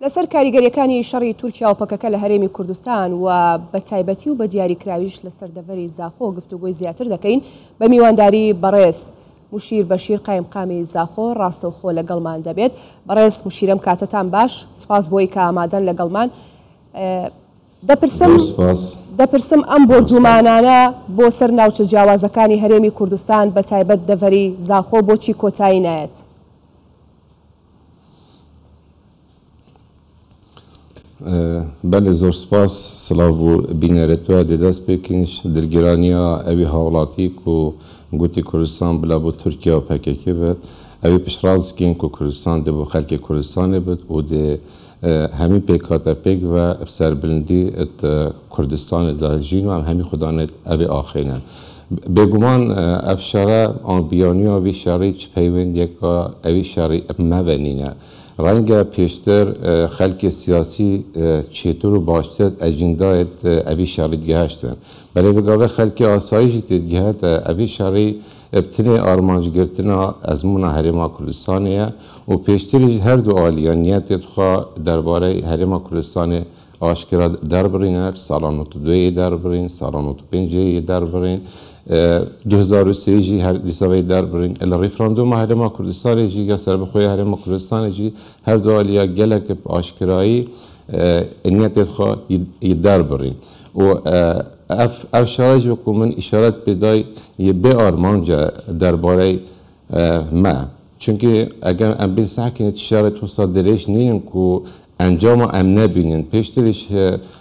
لەسەر کاریگەریەکانی شەڕی تورکیا و پەکەکە لە هەرێمی کوردستان و بە تایبەتی و بە دیاریکراویش لەسەر دەڤەری زاخۆ گفتوگۆی زیاتر دەکەین بە میوانداری بەڕێز موشیر بەشیر قایمقامی زاخۆ ڕاستەوخۆ لەگەڵمان دەبێت. بەڕێز موشیرم کاتتان باش، سپاس بۆی کە ئامادەن لەگەڵمان. دەپرسم ئەم بردومانانە بۆ سەر ناوچە جیاوازەکانی هەرێمی کوردستان بە تایبەت دەڤەری زاخۆ بۆچی کۆتایی نایەت؟ بله زۆر سپاس سلااو بوو بینەرێتوە دەدەست پێکەنش دڵگیرانیا ئەوی هاوڵاتی و گوتی کوردستان بلا بۆ تورکیا و پەکەکە بێت ئەوی پشتڕاستکەین و کوردستان دە بۆ خەلکی کوردستانê بێت و دێ هەمی پێکاتە پێک و سەربلندی کوردستانê da jîn و hemî xudanê evê axîne. Bêguman ev şere ambiyaniya vî şerî çi peywend yeka evî şerî mevenîne. Renge pêştir xelkê siyasî çêtir û baştir ecîndayet evî şerî gihiştin. Belê bigave xelkê asayî jî tê gihete evî şerî tinê armancgirtina ezmûna Herêma Kurdistanê ye û pêştirî her du aliyan niyetê xwe derbarê Herêma Kurdistanê aşkira derbirîne, salan 22yê derbirîn, salan 25yê derbirîn, 2003 jî her dîsavê derbirîn. Li referanduma Herêma Kurdistanê jî ya serbixweya Herêma Kurdistanê jî her du aliya gelek aşkirayî niyetê xwe derbirîn. û ev şerê jî ku min îşaret pê day yê bê armanca derbarê me. Çünkü eger em bên sehekîne tişaret wisa dirêj nînin ku encama em nebînin. Pêştirî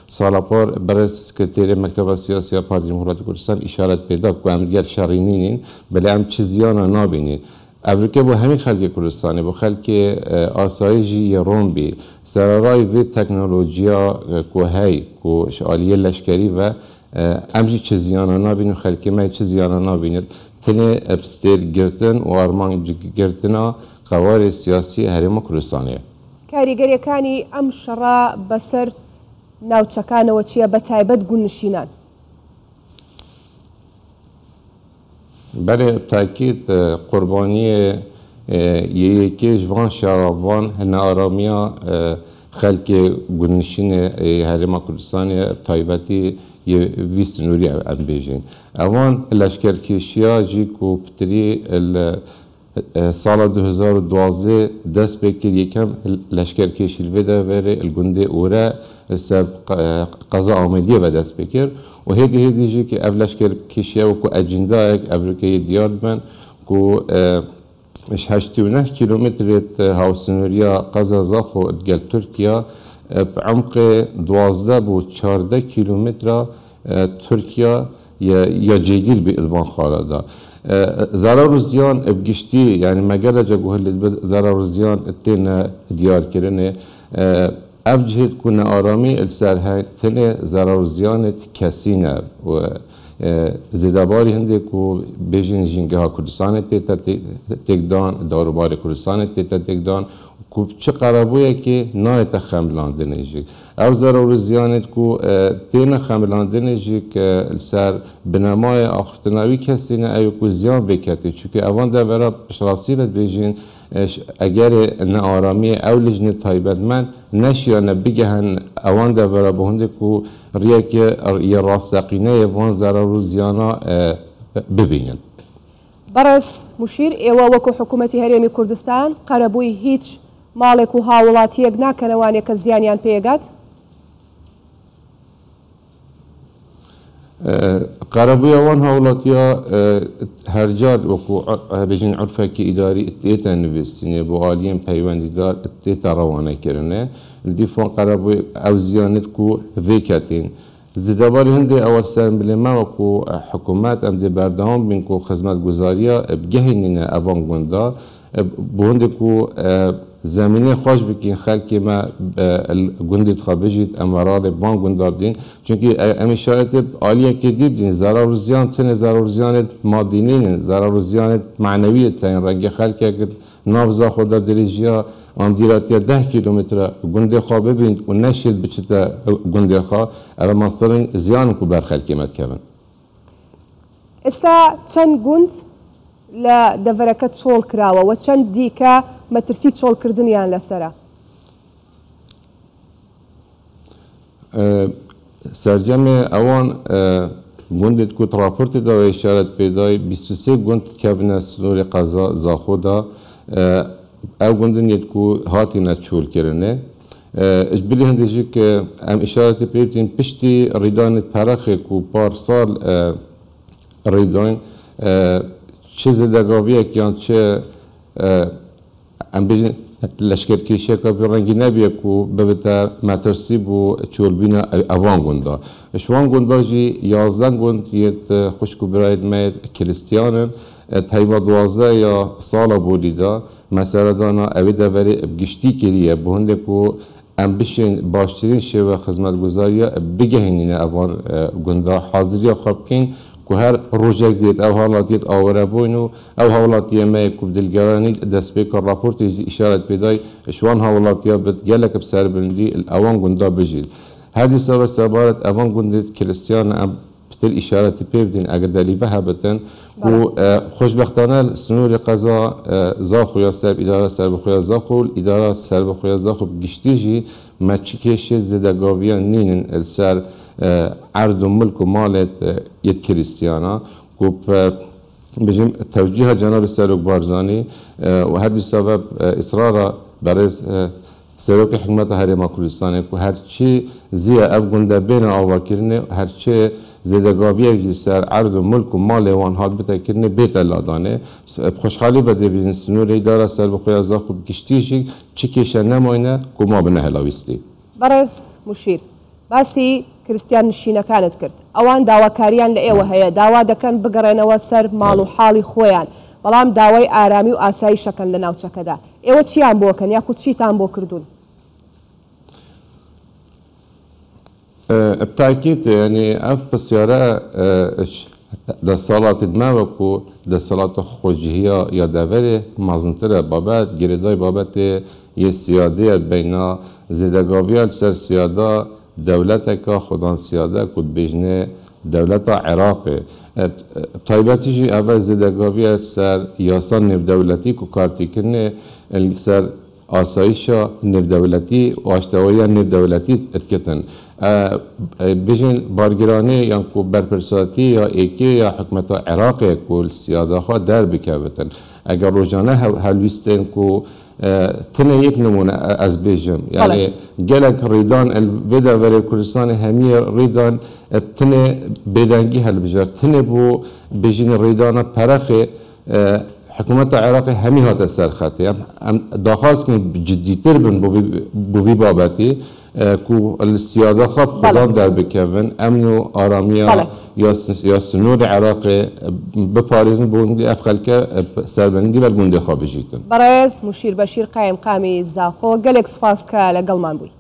salapar berez Sekreterê Mekteba Siyasî ya Partî Cumhuriyetê Kurdistan îşaret pê da ku em gel şerî nînin belê em çi ziyana nabînin. Evrike bu hemî xelkê Kurdistanê bu xelkê asayî jî yê rom bî serarayê vê teknolojiya ku hey ku ji aliyê leşkerî ve em jî çi ziyana nabînin û xelkê me çi ziyana nabînin. Tenê epstêr girtin û armangirtina qewarê siyasî Herêma Kurdistanê ye. کاریگەریەکانی ئەم شەڕە بەسەر ناوچەکانەوە چییە بە تایبەت گوندنشینان؟ بله تاکید قربانی یکی جوان شراوان نارامیه خلق گونشین هرم کردستان تایبتی ویست نوری ام بیجین. اوان لشکرکشیا جی کو پتری سال 2012 دست بکر یکم لشکرکشی الوده وره الگنده اوره سب قضا آمدیه و دست بکر و هدی جی که اف لشکرکشیا و کو اجنده اک افریقی دیار بن کو 89 کیلومتر هاوسنوریا قضا زاخو گل ترکیا بعمق 12 بو 14 کیلومتر ترکیا یا جیگیل به الوان خالدا zarar ziyan ebgişti yani megelece guhillet zarar ziyan tene diyar kirene ev cihet ku ne arami el serhay tene zarar ziyan kesine ve zedabari hinde ku bejin jingeha Kurdistanê tê tekdan darubarê Kurdistanê tê tekdan ku çi qarabuye ki nayete xemlandinê jî ev zarar ziyanet ku têne xemlandinê jî ser binemayê axiftinavî kesîne ew ku ziyan vêketê çünkü evan de vera piştrastî ve bêjin egerê nearamiyê ew li jinê taybetmend neşiyane bigehin ewan de vera bi hûndê ku riyekê yê rastseqîneyê van zarar û ziyana bibînin. بەڕێز موشیر ئێوە وەکو حکوومەتی هەرێمی کوردستان قەرەبووی هیچ ماڵێک و هاوڵاتیەک ناکەنەوانێک کە زیانیان پێگات؟ قەرەبووی ئەوان هاوڵاتیە هەرجار وەکو بێژین عورفێکی ئیداری تێتە نوویستنێ بۆ ئالیەن پەیوەندیدار تێتە ڕەوانەکردنێ دیفۆن قەرەبووی ئەو زیانت و vêketên زیدەباری هەندێ ئەوە سەر بلێمە وەکو حکوومەت ئەم دێ بەردەوام بین و خزمەتگوزاریە بگەهێنینە ئەوان گوندا بۆ هەندێک و زمینê xweş bikîn xelkê me gundê dixwe bijît em werarê van gunda bidîn çünkü em ê şayetê aliyekê dî bidîn zarar û ziyan tune zarar û ziyanê madî nînin zarar û ziyanê menewiyê tên rengê xelkek navza xwe de dirêjiya amdîratiya 10 kilometre gundê xwe bibîn û neşêt biçite gundê xwe ev masterin ziyanin ku ber xelkê me dikevin. ئێستا چەند گوند لە دەڤەرەکە چۆڵ کراوە و چەند دیکە مەترسی چۆڵکردنیان لەسەرە؟ سرجم اوان گوندت کت راپورت دا و اشارت پیدای 23 گوند کابینه سنور قضا زاخودا او گوندن ید کو هاتی نچول کرنه اش بلی هندجی که ام اشارت پیدین پشتی ریدان پرخه کو پارسال ریدان چه زدگاویه که چه ام بیشن لشکرکشی که برنگی نبیه کو ببته مترسی بو چولبینا اوان گوندا شوان گوندا جی 11 گوند یت خوشکو براید مید کریستیانن تایوا 12 یا سالا بودیدا مثلا دانا اوی دوری بگشتی کریه بهنده کو ام بشین باشترین شو خدمتگزاری بگهینین اوان گوندا حاضری خواب کن که هر روزک دید او حالاتیت آوره بوینو او حالاتیه ما کب دلگرانی دست بیکار راپورت اشارت پیدای شوان حالاتیه بد گلک بسر بلندی اوان گوندا بجید هدی سبب سبارت اوان گوندید کریستیان ام بتر اشارت پیدین اگر دلیفه هبتن و خوشبختانه سنور قضا زاخو یا سرب اداره سرب خویا زاخو اداره سرب خویا زاخو گشتیجی مچکش زدگاویان نینن السر عرض و ملک و مالت ید کریستیانا کوب بجیم توجیه جناب سروک بارزانی و هدی سبب اصرار برای سروک حکمت هرما کردستان که هرچی زیه افغانده بین آوار کرنه هرچی زدگاویه جسر عرض و ملک و مال وان حال بتا کرنه بیت لادانه خوشحالی بده بین سنور اداره سر بخوی از خوب گشتیشی چی کشه نماینه که ما به نهلاویستی بەڕێز مشیر باسی کریستیان نشینەکانت کرد ئەوان داواکاریان لە ئێوە هەیە داوا دەکەن بگەڕێنەوە سەر ماڵ و حاڵی خۆیان بەڵام داوای ئارامی و ئاسایشەکەن لە ناوچەکەدا ئێوە چیان بۆکەن یاخود چیتان بۆ کردوون بتأكيد يعني أف بسيارة ده صلاة دماغك و ده صلاة خوجهية يا دافري مازنتره بابات جريداي بابات يسيادية بين زدگاوية سر سيادة دولتك خدان سيادة كود بجنه دولة عراق طيباتيجي أول زدگاوية سر ياسان نف دولتي كو كارتي كرنه سر آسایشا نف دولتی و اشتوایی نف دولتی اتکتن بجن بارگرانه یا کو برپرساتی یا ایکی یا حکمت عراق کل سیاده ها در بکوتن اگر روزانه هلویستن کو تنه یک نمونه از بیجم یعنی گلک ریدان الویدا وری کردستان همی ریدان تنه بدنگی هل بجار تنه بو بجن ریدان پرخه حکومت عراق همی هات سرخطه هم داخواست که جدیتر بن بوی بابتی که السیاده خواب خدا در بکوین امن و آرامی یا سنور عراق بپاریزن بوندی افخل که سربندی و گونده خواب جیتن بەڕێز مشیر بەشیر قایم قامی زاخۆ گەلێک سوپاس کە لەگەڵمان بووی